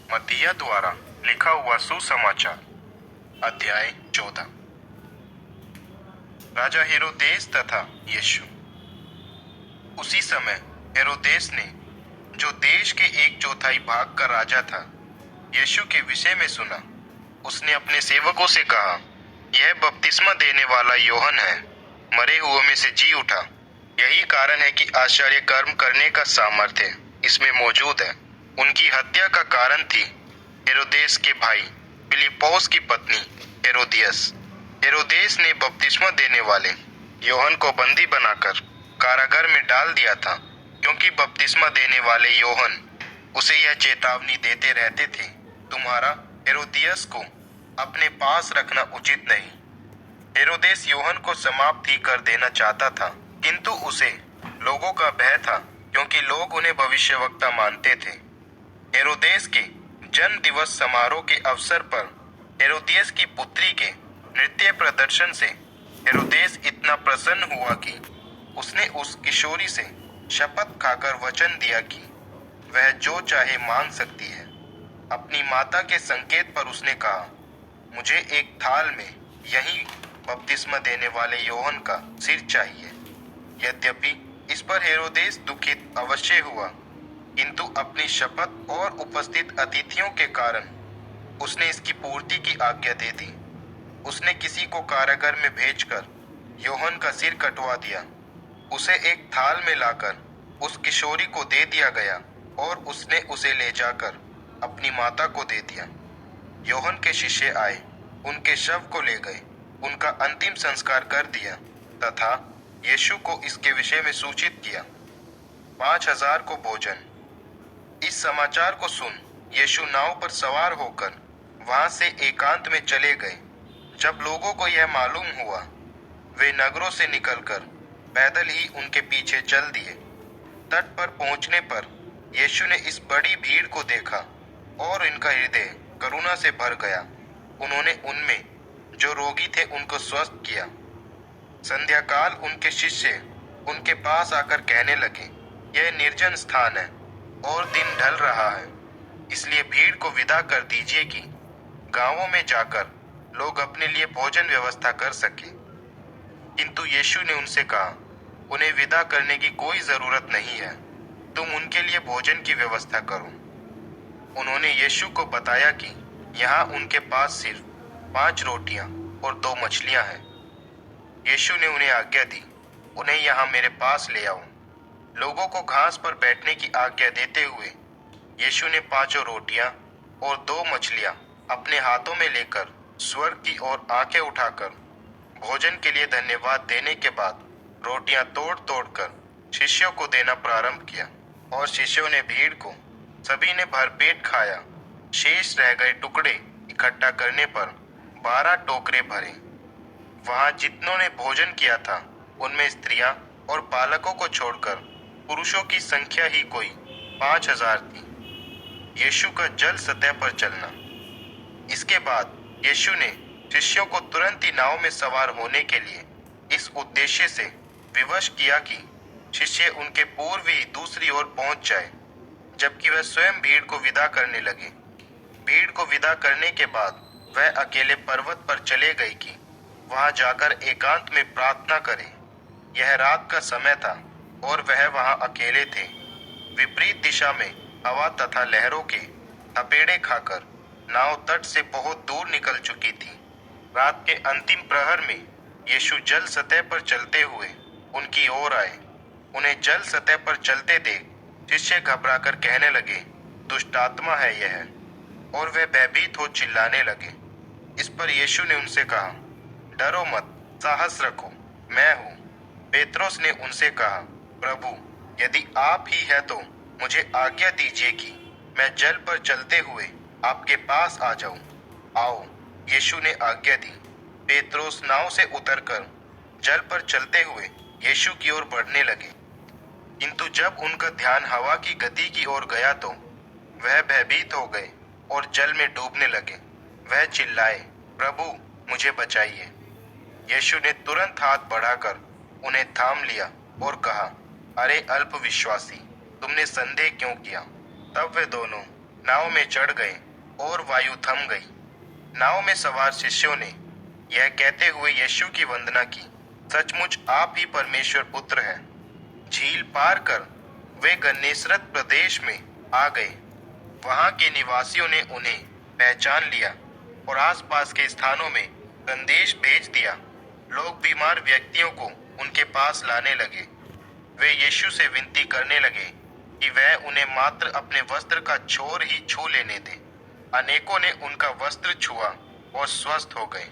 मत्तिया द्वारा लिखा हुआ सुसमाचार अध्याय 14। राजा हेरोदेस तथा यीशु। उसी समय हेरोदेस ने, जो देश के 1/4 भाग का राजा था, यीशु के विषय में सुना। उसने अपने सेवकों से कहा, यह बपतिस्मा देने वाला योहन है, मरे हुओं में से जी उठा। यही कारण है कि आश्चर्य कर्म करने का सामर्थ्य इसमें मौजूद है। उनकी हत्या का कारण थी हेरोदेस के भाई फिलिप्पोस की पत्नी हेरोदियस। हेरोदेस ने बपतिस्मा देने वाले योहन को बंदी बनाकर कारागार में डाल दिया था, क्योंकि बपतिस्मा देने वाले योहन उसे यह चेतावनी देते रहते थे, तुम्हारा हेरोदियस को अपने पास रखना उचित नहीं। हेरोदेस योहन को समाप्त ही कर देना चाहता था, किंतु उसे लोगों का भय था, क्योंकि लोग उन्हें भविष्यवक्ता मानते थे। हेरोदेस के जन्म दिवस समारोह के अवसर पर हेरोदियस की पुत्री के नृत्य प्रदर्शन से हेरोदेस इतना प्रसन्न हुआ कि उसने उस किशोरी से शपथ खाकर वचन दिया कि वह जो चाहे मांग सकती है। अपनी माता के संकेत पर उसने कहा, मुझे एक थाल में यही बपतिस्मा देने वाले योहन का सिर चाहिए। यद्यपि इस पर हेरोदेस दुखित अवश्य हुआ, किंतु अपनी शपथ और उपस्थित अतिथियों के कारण उसने इसकी पूर्ति की आज्ञा दे दी। उसने किसी को कारागार में भेजकर योहन का सिर कटवा दिया। उसे एक थाल में लाकर उस किशोरी को दे दिया गया और उसने उसे ले जाकर अपनी माता को दे दिया। योहन के शिष्य आए, उनके शव को ले गए, उनका अंतिम संस्कार कर दिया तथा यीशु को इसके विषय में सूचित किया। 5,000 को भोजन। इस समाचार को सुन यीशु नाव पर सवार होकर वहां से एकांत में चले गए। जब लोगों को यह मालूम हुआ, वे नगरों से निकलकर पैदल ही उनके पीछे चल दिए। तट पर पहुंचने पर यीशु ने इस बड़ी भीड़ को देखा और इनका हृदय करुणा से भर गया। उन्होंने उनमें जो रोगी थे उनको स्वस्थ किया। संध्याकाल उनके शिष्य उनके पास आकर कहने लगे, यह निर्जन स्थान है और दिन ढल रहा है, इसलिए भीड़ को विदा कर दीजिए कि गांवों में जाकर लोग अपने लिए भोजन व्यवस्था कर सके। किंतु यीशु ने उनसे कहा, उन्हें विदा करने की कोई जरूरत नहीं है, तुम उनके लिए भोजन की व्यवस्था करो। उन्होंने यीशु को बताया कि यहाँ उनके पास सिर्फ 5 रोटियां और 2 मछलियां हैं। यीशु ने उन्हें आज्ञा दी, उन्हें यहाँ मेरे पास ले आओ। लोगों को घास पर बैठने की आज्ञा देते हुए यीशु ने 5 रोटियां और 2 मछलियां अपने हाथों में लेकर स्वर्ग की ओर आंखें उठाकर भोजन के लिए धन्यवाद देने के बाद रोटियां तोड़ तोड़कर शिष्यों को देना प्रारंभ किया, और शिष्यों ने भीड़ को सभी ने भरपेट खाया। शेष रह गए टुकड़े इकट्ठा करने पर 12 टोकरे भरे। वहां जितनों ने भोजन किया था, उनमें स्त्रियां और बालकों को छोड़कर पुरुषों की संख्या ही कोई 5,000 थी। यीशु का जल सतह पर चलना। इसके बाद यीशु ने शिष्यों को तुरंत ही नाव में सवार होने के लिए इस उद्देश्य से विवश किया कि शिष्य उनके पूर्व ही दूसरी ओर पहुंच जाए, जबकि वह स्वयं भीड़ को विदा करने लगे। भीड़ को विदा करने के बाद वह अकेले पर्वत पर चले गए कि वहां जाकर एकांत में प्रार्थना करें। यह रात का समय था और वह वहां अकेले थे। विपरीत दिशा में हवा तथा लहरों के थपेड़े खाकर नाव तट से बहुत दूर निकल चुकी थी। रात के अंतिम प्रहर में यीशु जल सतह पर चलते हुए उनकी ओर आए। उन्हें जल सतह पर चलते देख शिष्य घबराकर कहने लगे, दुष्ट आत्मा है यह, और वे भयभीत हो चिल्लाने लगे। इस पर यीशु ने उनसे कहा, डरो मत, साहस रखो, मैं हूँ। पेत्रोस ने उनसे कहा, प्रभु, यदि आप ही है तो मुझे आज्ञा दीजिए कि मैं जल पर चलते हुए आपके पास आ जाऊं। आओ, यीशु ने आज्ञा दी। पेत्रोस नाव से उतरकर जल पर चलते हुए यीशु की ओर बढ़ने लगे, किंतु जब उनका ध्यान हवा की गति की ओर गया तो वह भयभीत हो गए और जल में डूबने लगे। वह चिल्लाए, प्रभु, मुझे बचाइए। यीशु ने तुरंत हाथ बढ़ाकर उन्हें थाम लिया और कहा, अरे अल्प विश्वासी, तुमने संदेह क्यों किया? तब वे दोनों नाव में चढ़ गए और वायु थम गई। नाव में सवार शिष्यों ने यह कहते हुए यीशु की वंदना की, सचमुच आप ही परमेश्वर पुत्र हैं। झील पार कर वे गन्नेसरत प्रदेश में आ गए। वहां के निवासियों ने उन्हें पहचान लिया और आसपास के स्थानों में संदेश भेज दिया। लोग बीमार व्यक्तियों को उनके पास लाने लगे। वे यीशु से विनती करने लगे कि वह उन्हें मात्र अपने वस्त्र का छोर ही छू लेने दे। अनेकों ने उनका वस्त्र छुआ और स्वस्थ हो गए।